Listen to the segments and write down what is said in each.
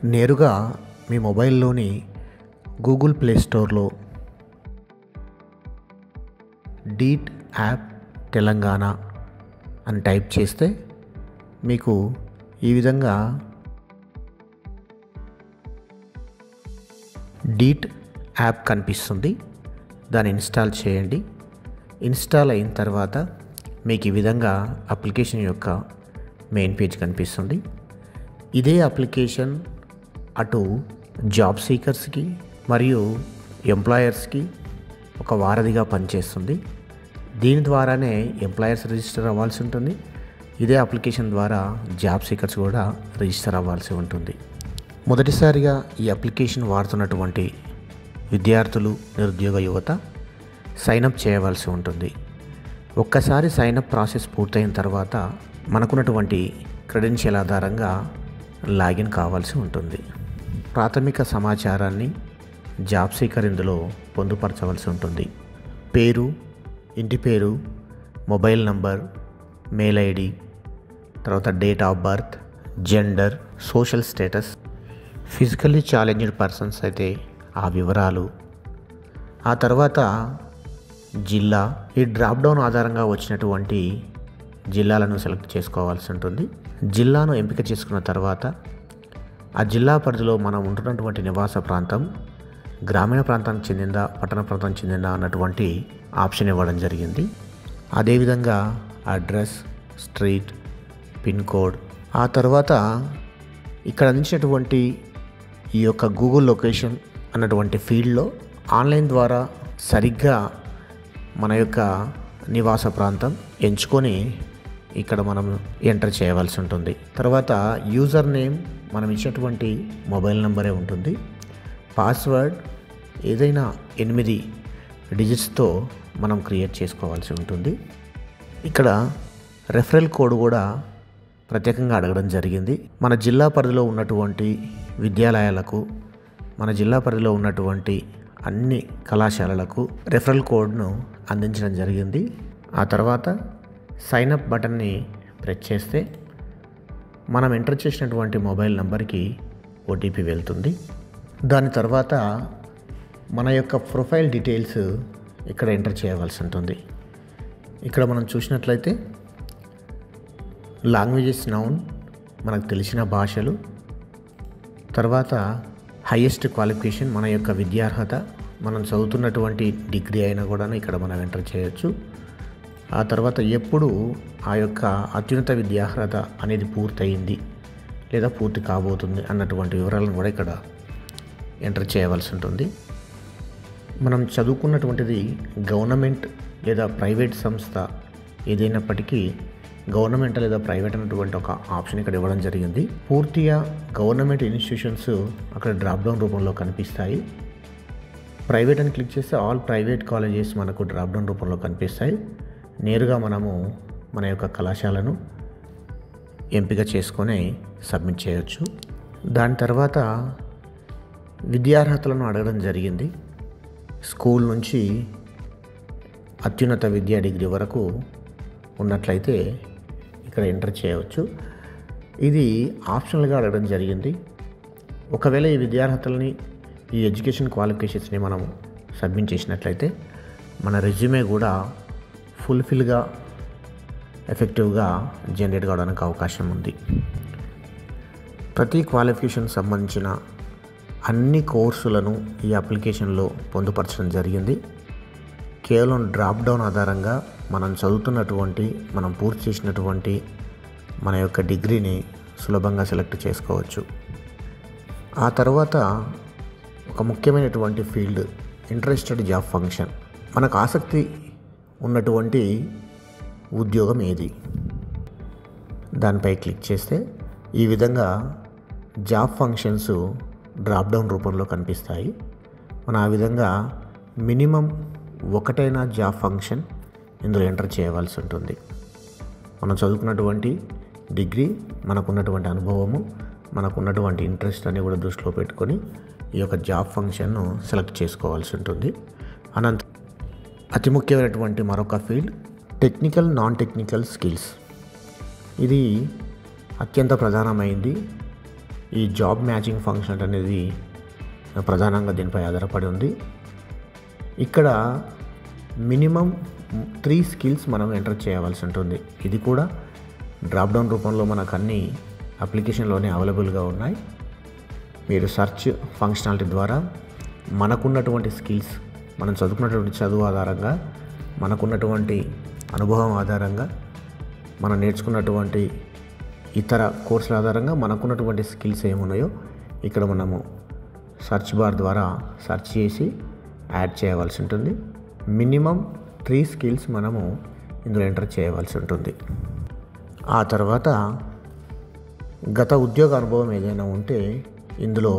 నేరుగా మీ మొబైల్లోని Google play స్టోర్లో డీట్ app Telangana అని టైప్ చేస్తే మీకు ఈ విధంగా డీట్ యాప్ కనిపిస్తుంది. దాన్ని ఇన్స్టాల్ చేయండి. ఇన్స్టాల్ అయిన తర్వాత మీకు ఈ విధంగా అప్లికేషన్ యొక్క మెయిన్ పేజ్ కనిపిస్తుంది. ఇదే అప్లికేషన్ అటు జాబ్ సీకర్స్కి మరియు ఎంప్లాయర్స్కి ఒక వారధిగా పనిచేస్తుంది. దీని ద్వారానే ఎంప్లాయర్స్ రిజిస్టర్ అవ్వాల్సి ఉంటుంది. ఇదే అప్లికేషన్ ద్వారా జాబ్ సీకర్స్ కూడా రిజిస్టర్ అవ్వాల్సి ఉంటుంది. మొదటిసారిగా ఈ అప్లికేషన్ వాడుతున్నటువంటి విద్యార్థులు, నిరుద్యోగ యువత సైనప్ చేయవలసి ఉంటుంది. ఒక్కసారి సైనప్ ప్రాసెస్ పూర్తయిన తర్వాత మనకున్నటువంటి క్రెడెన్షియల్ ఆధారంగా లాగిన్ కావాల్సి ఉంటుంది. ప్రాథమిక సమాచారాన్ని జాబ్ సీకర్ ఇందులో పొందుపరచవలసి ఉంటుంది. పేరు, ఇంటి పేరు, మొబైల్ నంబర్, మెయిల్ ఐడి, తర్వాత date of birth, gender, social status, physically challenged persons అయితే ఆ వివరాలు, ఆ తర్వాత జిల్లా. ఈ డ్రాప్ డౌన్ ఆధారంగా వచ్చినటువంటి జిల్లాలను సెలెక్ట్ చేసుకోవాల్సి ఉంటుంది. జిల్లాను ఎంపిక చేసుకున్న తర్వాత ఆ జిల్లా పరిధిలో మనం ఉంటున్నటువంటి నివాస ప్రాంతం గ్రామీణ ప్రాంతానికి చెందిందా, పట్టణ ప్రాంతానికి చెందిందా అన్నటువంటి ఆప్షన్ ఇవ్వడం జరిగింది. అదేవిధంగా అడ్రస్, స్ట్రీట్, పిన్ కోడ్, ఆ తర్వాత ఇక్కడ అందించినటువంటి ఈ యొక్క గూగుల్ లొకేషన్ అన్నటువంటి ఫీల్డ్లో ఆన్లైన్ ద్వారా సరిగ్గా మన యొక్క నివాస ప్రాంతం ఎంచుకొని ఇక్కడ మనం ఎంటర్ చేయవలసి ఉంటుంది. తర్వాత యూజర్ నేమ్ మనం ఇచ్చినటువంటి మొబైల్ నెంబరే ఉంటుంది. పాస్వర్డ్ ఏదైనా 8 డిజిట్స్తో మనం క్రియేట్ చేసుకోవాల్సి ఉంటుంది. ఇక్కడ రెఫరల్ కోడ్ కూడా ప్రత్యేకంగా అడగడం జరిగింది. మన జిల్లా పరిధిలో ఉన్నటువంటి విద్యాలయాలకు, మన జిల్లా పరిధిలో ఉన్నటువంటి అన్ని కళాశాలలకు రెఫరల్ కోడ్ను అందించడం జరిగింది. ఆ తర్వాత సైనప్ బటన్ని ప్రెస్ చేస్తే మనం ఎంటర్ చేసినటువంటి మొబైల్ నంబర్కి ఓటీపీ వెళ్తుంది. దాని తర్వాత మన యొక్క ప్రొఫైల్ డీటెయిల్స్ ఇక్కడ ఎంటర్ చేయవలసి ఉంటుంది. ఇక్కడ మనం చూసినట్లయితే లాంగ్వేజెస్ నౌన్, మనకు తెలిసిన భాషలు, తర్వాత హైయెస్ట్ క్వాలిఫికేషన్ మన యొక్క విద్యార్హత, మనం చదువుతున్నటువంటి డిగ్రీ అయినా కూడా ఇక్కడ మనం ఎంటర్ చేయొచ్చు. ఆ తర్వాత ఎప్పుడు ఆ యొక్క అత్యున్నత విద్యార్హత అనేది పూర్తయింది లేదా పూర్తి కాబోతుంది అన్నటువంటి వివరాలను కూడా ఇక్కడ ఎంటర్ చేయవలసి ఉంటుంది. మనం చదువుకున్నటువంటిది గవర్నమెంట్ లేదా ప్రైవేట్ సంస్థ ఏదైనప్పటికీ గవర్నమెంట్ లేదా ప్రైవేట్ అన్నటువంటి ఒక ఆప్షన్ ఇక్కడ ఇవ్వడం జరిగింది. పూర్తిగా గవర్నమెంట్ ఇన్స్టిట్యూషన్స్ అక్కడ డ్రాప్ డౌన్ రూపంలో కనిపిస్తాయి. ప్రైవేట్ అని క్లిక్ చేస్తే ఆల్ ప్రైవేట్ కాలేజెస్ మనకు డ్రాప్ డౌన్ రూపంలో కనిపిస్తాయి. నేరుగా మనము మన యొక్క కళాశాలను ఎంపిక చేసుకొని సబ్మిట్ చేయొచ్చు. దాని తర్వాత విద్యార్హతలను అడగడం జరిగింది. స్కూల్ నుంచి అత్యున్నత విద్యా డిగ్రీ వరకు ఉన్నట్లయితే ఇక్కడ ఎంటర్ చేయవచ్చు. ఇది ఆప్షనల్గా అడగడం జరిగింది. ఒకవేళ ఈ విద్యార్హతలని, ఈ ఎడ్యుకేషన్ క్వాలిఫికేషన్స్ని మనం సబ్మిట్ చేసినట్లయితే మన రెజ్యూమే కూడా ఫుల్ఫిల్గా, ఎఫెక్టివ్గా జనరేట్ కావడానికి అవకాశం ఉంది. ప్రతి క్వాలిఫికేషన్ సంబంధించిన అన్ని కోర్సులను ఈ అప్లికేషన్లో పొందుపరచడం జరిగింది. కేవలం డ్రాప్ డౌన్ ఆధారంగా మనం చదువుతున్నటువంటి, మనం పూర్తి చేసినటువంటి మన యొక్క డిగ్రీని సులభంగా సెలెక్ట్ చేసుకోవచ్చు. ఆ తర్వాత ఒక ముఖ్యమైనటువంటి ఫీల్డ్ ఇంట్రెస్టెడ్ జాబ్ ఫంక్షన్, మనకు ఆసక్తి ఉన్నటువంటి ఉద్యోగం ఏది, దానిపై క్లిక్ చేస్తే ఈ విధంగా జాబ్ ఫంక్షన్స్ డ్రాప్ డౌన్ రూపంలో కనిపిస్తాయి. మనం ఆ విధంగా మినిమం ఒకటైనా జాబ్ ఫంక్షన్ ఇందులో ఎంటర్ చేయవలసి ఉంటుంది. మనం చదువుకున్నటువంటి డిగ్రీ, మనకున్నటువంటి అనుభవము, మనకున్నటువంటి ఇంట్రెస్ట్ అని కూడా దృష్టిలో పెట్టుకొని ఈ యొక్క జాబ్ ఫంక్షన్ను సెలెక్ట్ చేసుకోవాల్సి ఉంటుంది. అనంతరం అతి ముఖ్యమైనటువంటి మరొక field technical, non technical skills. ఇది అత్యంత ప్రధానమైంది. ఈ జాబ్ మ్యాచింగ్ ఫంక్షన్ అనేది ప్రధానంగా దీనిపై ఆధారపడి ఉంది. ఇక్కడ మినిమం 3 స్కిల్స్ మనం ఎంటర్ చేయవలసి ఉంటుంది. ఇది కూడా డ్రాప్ డౌన్ రూపంలో మనకు అన్ని అప్లికేషన్లోనే అవైలబుల్గా ఉన్నాయి. మీరు సెర్చ్ ఫంక్షనాలిటీ ద్వారా మనకున్నటువంటి స్కిల్స్, మనం చదువుకున్నటువంటి చదువు ఆధారంగా, మనకున్నటువంటి అనుభవం ఆధారంగా, మనం నేర్చుకున్నటువంటి ఇతర కోర్సుల ఆధారంగా మనకున్నటువంటి స్కిల్స్ ఏమున్నాయో ఇక్కడ మనము సెర్చ్ బార్ ద్వారా సెర్చ్ చేసి యాడ్ చేయవలసి ఉంటుంది. మినిమం 3 స్కిల్స్ మనము ఇందులో ఎంటర్ చేయవలసి ఉంటుంది. ఆ తర్వాత గత ఉద్యోగ అనుభవం ఏదైనా ఉంటే ఇందులో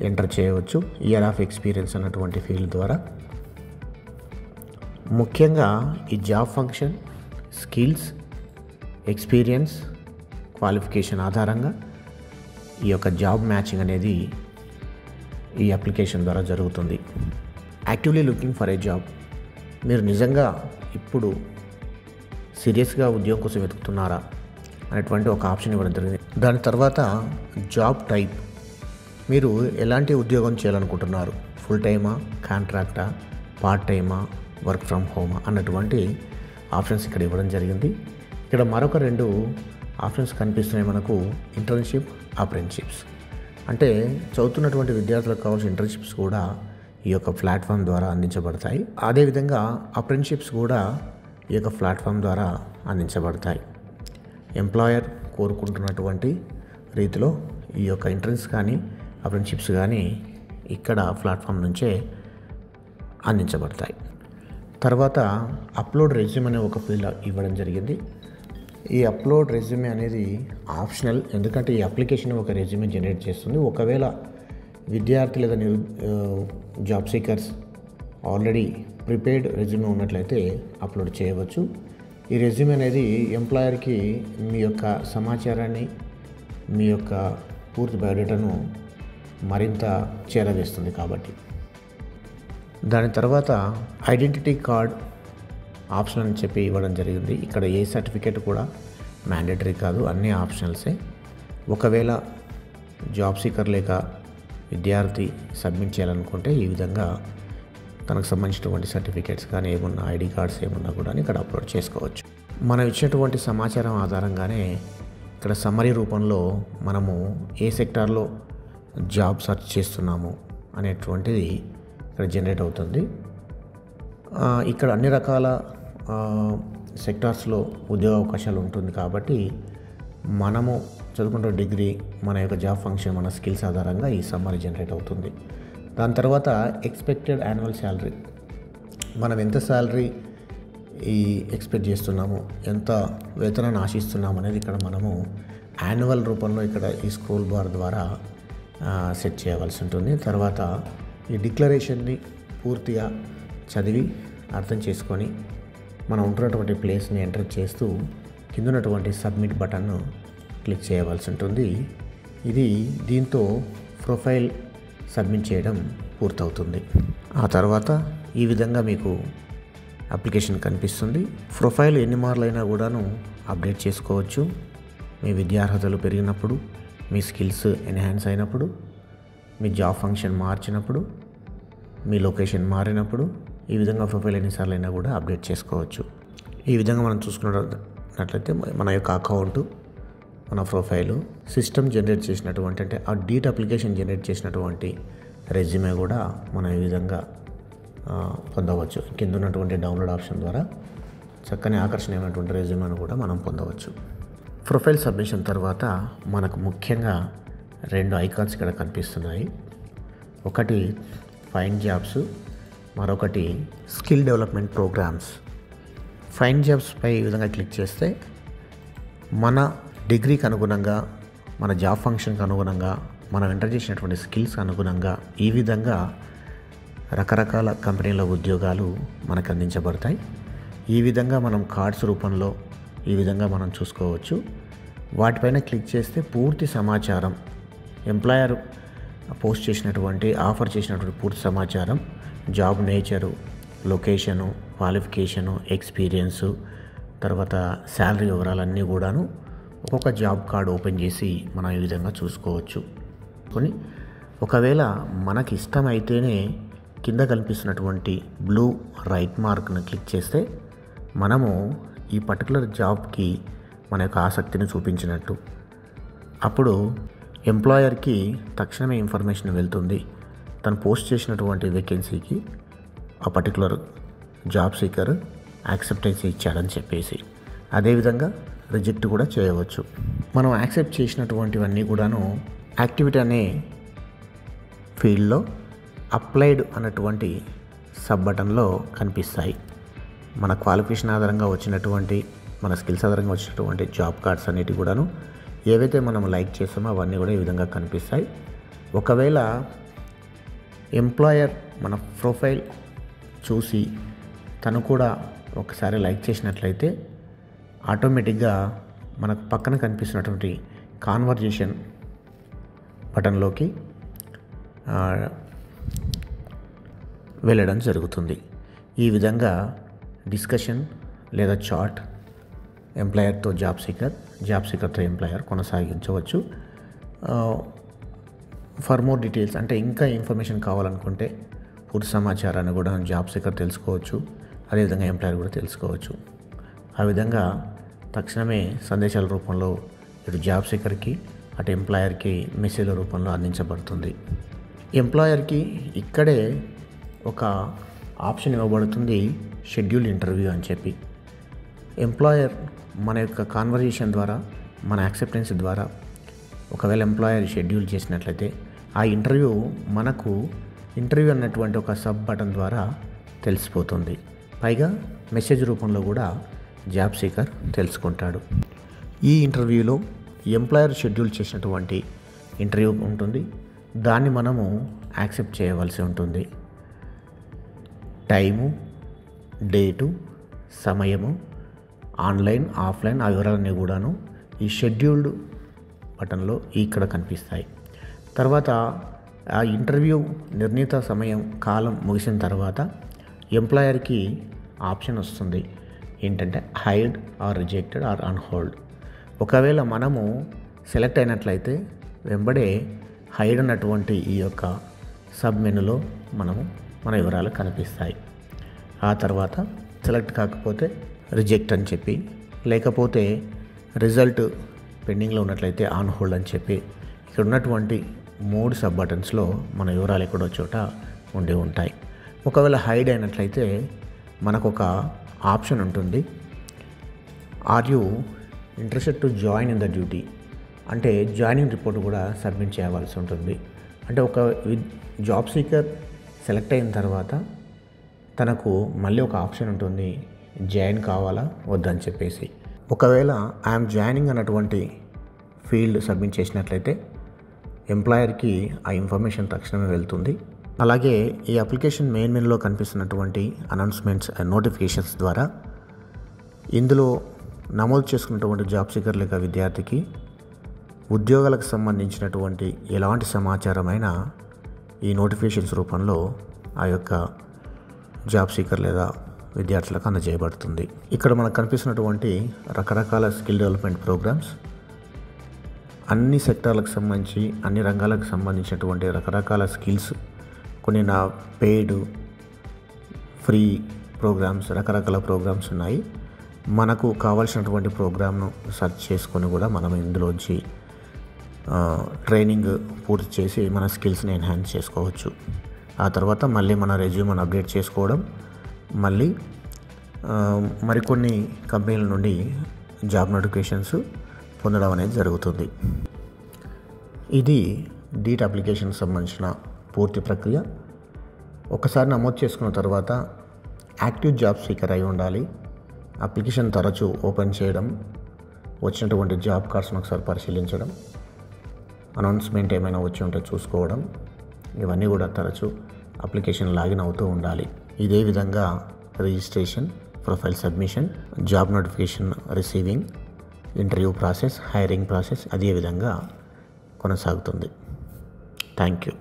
ఎంటర్ చేయవచ్చు. ఇయర్ ఆఫ్ ఎక్స్పీరియన్స్ అన్నటువంటి ఫీల్డ్ ద్వారా. ముఖ్యంగా ఈ job function skills, experience, qualification ఆధారంగా ఈ యొక్క జాబ్ మ్యాచింగ్ అనేది ఈ అప్లికేషన్ ద్వారా జరుగుతుంది. Actively looking for a job, మీరు నిజంగా ఇప్పుడు సీరియస్గా ఉద్యోగం కోసం వెతుకుతున్నారా అనేటువంటి ఒక ఆప్షన్ ఇవ్వడం జరిగింది. దాని తర్వాత జాబ్ టైప్, మీరు ఎలాంటి ఉద్యోగం చేయాలనుకుంటున్నారు, ఫుల్ టైమా, కాంట్రాక్టా, పార్ట్ టైమా, వర్క్ ఫ్రమ్ హోమా అన్నటువంటి ఆప్షన్స్ ఇక్కడ ఇవ్వడం జరిగింది. ఇక్కడ మరొక 2 ఆప్షన్స్ కనిపిస్తున్నాయి మనకు. Internship, apprenticeships. అంటే చదువుతున్నటువంటి విద్యార్థులకు కావాల్సిన ఇంటర్న్షిప్స్ కూడా ఈ యొక్క ప్లాట్ఫామ్ ద్వారా అందించబడతాయి. అదేవిధంగా అప్రెంటిస్షిప్స్ కూడా ఈ యొక్క ప్లాట్ఫామ్ ద్వారా అందించబడతాయి. ఎంప్లాయర్ కోరుకుంటున్నటువంటి రీతిలో ఈ యొక్క ఇంటర్న్స్ కానీ అప్రెంటిస్షిప్స్ కానీ ఇక్కడ ప్లాట్ఫామ్ నుంచే అందించబడతాయి. తర్వాత అప్లోడ్ రెజ్యూమ్ అనే ఒక ఫీల్డ్ ఇవ్వడం జరిగింది. ఈ అప్లోడ్ రెజ్యూమే అనేది ఆప్షనల్, ఎందుకంటే ఈ అప్లికేషన్ ఒక రెజ్యూమే జనరేట్ చేస్తుంది. ఒకవేళ విద్యార్థి లేదా job seekers already prepared resume ఉన్నట్లయితే అప్లోడ్ చేయవచ్చు. ఈ రెజ్యూమే అనేది ఎంప్లాయర్కి మీ యొక్క సమాచారాన్ని, మీ యొక్క పూర్తి బయోడేటాను మరింత చేరవేస్తుంది కాబట్టి. దాని తర్వాత ఐడెంటిటీ కార్డ్ ఆప్షన్ అని చెప్పి ఇవ్వడం జరిగింది. ఇక్కడ ఏ సర్టిఫికేట్ కూడా మ్యాండేటరీ కాదు, అన్నీ ఆప్షనల్సే. ఒకవేళ జాబ్ సీకర్ లేక విద్యార్థి సబ్మిట్ చేయాలనుకుంటే ఈ విధంగా తనకు సంబంధించినటువంటి సర్టిఫికేట్స్ కానీ ఏమున్నా, ఐడి కార్డ్స్ ఏమున్నా కూడా ఇక్కడ అప్లోడ్ చేసుకోవచ్చు. మనం ఇచ్చినటువంటి సమాచారం ఆధారంగానే ఇక్కడ సమ్మరీ రూపంలో మనము ఏ సెక్టార్లో జాబ్ సెర్చ్ చేస్తున్నాము అనేటువంటిది ఇక్కడ జనరేట్ అవుతుంది. ఇక్కడ అన్ని రకాల సెక్టార్స్లో ఉద్యోగ అవకాశాలు ఉంటుంది కాబట్టి మనము చదువుకుంటున్న డిగ్రీ, మన యొక్క జాబ్ ఫంక్షన్, మన స్కిల్స్ ఆధారంగా ఈ సమ్మరీ జనరేట్ అవుతుంది. దాని తర్వాత ఎక్స్పెక్టెడ్ యాన్యువల్ శాలరీ, మనం ఎంత శాలరీ ఎక్స్పెక్ట్ చేస్తున్నాము, ఎంత వేతనాన్ని ఆశిస్తున్నాము అనేది ఇక్కడ మనము యాన్యువల్ రూపంలో ఇక్కడ ఈ స్క్రోల్ బార్ ద్వారా సెట్ చేయవలసి ఉంటుంది. తర్వాత ఈ డిక్లరేషన్ని పూర్తిగా చదివి అర్థం చేసుకొని మనం ఉంటున్నటువంటి ప్లేస్ని ఎంటర్ చేస్తూ కింద ఉన్నటువంటి సబ్మిట్ బటన్ను క్లిక్ చేయవలసి ఉంటుంది. దీంతో ప్రొఫైల్ సబ్మిట్ చేయడం పూర్తవుతుంది. ఆ తర్వాత ఈ విధంగా మీకు అప్లికేషన్ కనిపిస్తుంది. ప్రొఫైల్ ఎన్ని మార్లైనా కూడాను అప్డేట్ చేసుకోవచ్చు. మీ విద్యార్హతలు పెరిగినప్పుడు, మీ స్కిల్స్ ఎన్హాన్స్ అయినప్పుడు, మీ జాబ్ ఫంక్షన్ మార్చినప్పుడు, మీ లొకేషన్ మారినప్పుడు ఈ విధంగా ప్రొఫైల్ ఎన్నిసార్లు అయినా కూడా అప్డేట్ చేసుకోవచ్చు. ఈ విధంగా మనం చూసుకున్నట్లయితే మన యొక్క అకౌంటు, మన ప్రొఫైలు, సిస్టమ్ జనరేట్ చేసినటువంటి, అంటే ఆ డీట్ అప్లికేషన్ జనరేట్ చేసినటువంటి రెజ్యూమే కూడా మనం ఈ విధంగా పొందవచ్చు. కింద ఉన్నటువంటి డౌన్లోడ్ ఆప్షన్ ద్వారా చక్కని ఆకర్షణీయమైనటువంటి రెజ్యూమేను కూడా మనం పొందవచ్చు. ప్రొఫైల్ సబ్మిషన్ తర్వాత మనకు ముఖ్యంగా 2 ఐకాన్స్ ఇక్కడ కనిపిస్తున్నాయి. ఒకటి ఫైండ్ జాబ్స్, మరొకటి స్కిల్ డెవలప్మెంట్ ప్రోగ్రామ్స్. ఫైండ్ జాబ్స్పై ఈ విధంగా క్లిక్ చేస్తే మన డిగ్రీకి అనుగుణంగా, మన జాబ్ ఫంక్షన్కి అనుగుణంగా, మనం ఎంటర్ చేసినటువంటి స్కిల్స్ అనుగుణంగా ఈ విధంగా రకరకాల కంపెనీల ఉద్యోగాలు మనకు అందించబడతాయి. ఈ విధంగా మనం కార్డ్స్ రూపంలో ఈ విధంగా మనం చూసుకోవచ్చు. వాటిపైన క్లిక్ చేస్తే పూర్తి సమాచారం, ఎంప్లాయర్ పోస్ట్ చేసినటువంటి, ఆఫర్ చేసినటువంటి పూర్తి సమాచారం, job nature, location, qualification, experience, తర్వాత శాలరీ వివరాలన్నీ కూడాను ఒక్కొక్క జాబ్ కార్డ్ ఓపెన్ చేసి మనం ఈ విధంగా చూసుకోవచ్చు. కొన్ని ఒకవేళ మనకి ఇష్టమైతేనే కింద కనిపిస్తున్నటువంటి బ్లూ రైట్ మార్క్ను క్లిక్ చేస్తే మనము ఈ పర్టికులర్ జాబ్కి మన యొక్క ఆసక్తిని చూపించినట్టు. అప్పుడు ఎంప్లాయర్కి తక్షణమే ఇన్ఫర్మేషన్ వెళ్తుంది తను పోస్ట్ చేసినటువంటి వేకెన్సీకి ఆ పర్టికులర్ జాబ్ సీకర్ యాక్సెప్టెన్స్ ఇచ్చాడని చెప్పేసి. అదేవిధంగా రిజెక్ట్ కూడా చేయవచ్చు. మనం యాక్సెప్ట్ చేసినటువంటివన్నీ కూడాను యాక్టివిటీ అనే ఫీల్డ్లో అప్లైడ్ అన్నటువంటి సబ్ బటన్లో కనిపిస్తాయి. మన క్వాలిఫికేషన్ ఆధారంగా వచ్చినటువంటి, మన స్కిల్స్ ఆధారంగా వచ్చినటువంటి జాబ్ కార్డ్స్ అన్నిటి కూడాను ఏవైతే మనం లైక్ చేస్తామో అవన్నీ కూడా ఈ విధంగా కనిపిస్తాయి. ఒకవేళ ఎంప్లాయర్ మన ప్రొఫైల్ చూసి తను కూడా ఒకసారి లైక్ చేసినట్లయితే ఆటోమేటిక్గా మనకు పక్కన కనిపిస్తున్నటువంటి కాన్వర్జేషన్ బటన్లోకి వెళ్ళడం జరుగుతుంది. ఈ విధంగా డిస్కషన్ లేదా చాట్ ఎంప్లాయర్తో జాబ్ సీకర్తో ఎంప్లాయర్ కొనసాగించవచ్చు. ఫర్ మోర్ డీటెయిల్స్ అంటే ఇంకా ఇన్ఫర్మేషన్ కావాలనుకుంటే పూర్తి సమాచారాన్ని కూడా జాబ్ సీకర్ తెలుసుకోవచ్చు, అదేవిధంగా ఎంప్లాయర్ కూడా తెలుసుకోవచ్చు. ఆ విధంగా తక్షణమే సందేశాల రూపంలో ఇటు జాబ్ సీకర్కి అటు ఎంప్లాయర్కి మెసేజ్ల రూపంలో అందించబడుతుంది. ఎంప్లాయర్కి ఇక్కడే ఒక ఆప్షన్ ఇవ్వబడుతుంది, షెడ్యూల్ ఇంటర్వ్యూ అని చెప్పి. ఎంప్లాయర్ మన యొక్క కాన్వర్జేషన్ ద్వారా, మన యాక్సెప్టెన్స్ ద్వారా ఒకవేళ ఎంప్లాయర్ షెడ్యూల్ చేసినట్లయితే ఆ ఇంటర్వ్యూ మనకు ఇంటర్వ్యూ అన్నటువంటి ఒక సబ్ బటన్ ద్వారా తెలిసిపోతుంది. పైగా మెసేజ్ రూపంలో కూడా జాబ్ సీకర్ తెలుసుకుంటాడు. ఈ ఇంటర్వ్యూలో ఎంప్లాయర్ షెడ్యూల్ చేసినటువంటి ఇంటర్వ్యూ ఉంటుంది. దాన్ని మనము యాక్సెప్ట్ చేయవలసి ఉంటుంది. టైము, డేటు, సమయము, ఆన్లైన్, ఆఫ్లైన్ ఆ వివరాలన్నీ కూడాను ఈ షెడ్యూల్డ్ బటన్లో ఇక్కడ కనిపిస్తాయి. తర్వాత ఆ ఇంటర్వ్యూ నిర్ణీత సమయం కాలం ముగిసిన తర్వాత ఎంప్లాయర్కి ఆప్షన్ వస్తుంది ఏంటంటే hide or rejected or on hold. ఒకవేళ మనము సెలెక్ట్ అయినట్లయితే వెంబడే హైడ్ అన్నటువంటి ఈ యొక్క సబ్ మెనూలో మన వివరాలు కనిపిస్తాయి. ఆ తర్వాత సెలెక్ట్ కాకపోతే రిజెక్ట్ అని చెప్పి, లేకపోతే రిజల్ట్ పెండింగ్లో ఉన్నట్లయితే ఆన్ హోల్డ్ అని చెప్పి ఇక్కడ ఉన్నటువంటి 3 సబ్ బటన్స్లో మన వివరాలు ఎక్కడో చోట ఉండి ఉంటాయి. ఒకవేళ హైడ్ అయినట్లయితే మనకు ఒక ఆప్షన్ ఉంటుంది, are you interested to join in the duty అంటే జాయినింగ్ రిపోర్ట్ కూడా సబ్మిట్ చేయవలసి ఉంటుంది. అంటే ఒక జాబ్ సీకర్ సెలెక్ట్ అయిన తర్వాత తనకు మళ్ళీ ఒక ఆప్షన్ ఉంటుంది, జాయిన్ కావాలా వద్దని చెప్పేసి. ఒకవేళ ఐఎమ్ జాయినింగ్ అన్నటువంటి ఫీల్డ్ సబ్మిట్ చేసినట్లయితే ఎంప్లాయర్కి ఆ ఇన్ఫర్మేషన్ తక్షణమే వెళ్తుంది. అలాగే ఈ అప్లికేషన్ మెయిన్ మెనూలో కనిపిస్తున్నటువంటి అనౌన్స్మెంట్స్ అండ్ నోటిఫికేషన్స్ ద్వారా ఇందులో నమోదు చేసుకున్నటువంటి జాబ్ సీకర్ లేక విద్యార్థికి ఉద్యోగాలకు సంబంధించినటువంటి ఎలాంటి సమాచారమైనా ఈ నోటిఫికేషన్స్ రూపంలో ఆ యొక్క జాబ్ సీకర్ లేదా విద్యార్థులకు అందజేయబడుతుంది. ఇక్కడ మనకు కనిపిస్తున్నటువంటి రకరకాల స్కిల్ డెవలప్మెంట్ ప్రోగ్రామ్స్ అన్ని సెక్టార్లకు సంబంధించి, అన్ని రంగాలకు సంబంధించినటువంటి రకరకాల స్కిల్స్, కొన్ని పెయిడ్, ఫ్రీ ప్రోగ్రామ్స్, రకరకాల ప్రోగ్రామ్స్ ఉన్నాయి. మనకు కావాల్సినటువంటి ప్రోగ్రామ్ను సెర్చ్ చేసుకొని కూడా మనం ఇందులోంచి ట్రైనింగ్ పూర్తి చేసి మన స్కిల్స్ని ఎన్హాన్స్ చేసుకోవచ్చు. ఆ తర్వాత మళ్ళీ మన రెజ్యూమ్ని అప్డేట్ చేసుకోవడం, మళ్ళీ మరికొన్ని కంపెనీల నుండి జాబ్ నోటిఫికేషన్స్ పొందడం అనేది జరుగుతుంది. ఇది డీట్ అప్లికేషన్కి సంబంధించిన పూర్తి ప్రక్రియ. ఒకసారి నమోదు చేసుకున్న తర్వాత యాక్టివ్ జాబ్ సీకర్ అయి ఉండాలి. అప్లికేషన్ తరచూ ఓపెన్ చేయడం, వచ్చినటువంటి జాబ్ కార్డ్స్ని ఒకసారి పరిశీలించడం, అనౌన్స్మెంట్ ఏమైనా వచ్చి ఉంటే చూసుకోవడం, ఇవన్నీ కూడా తరచూ అప్లికేషన్ లాగిన్ అవుతూ ఉండాలి. ఇదే విధంగా registration, profile submission, job notification receiving, interview process, hiring process అదే విధంగా కొనసాగుతుంది. Thank you.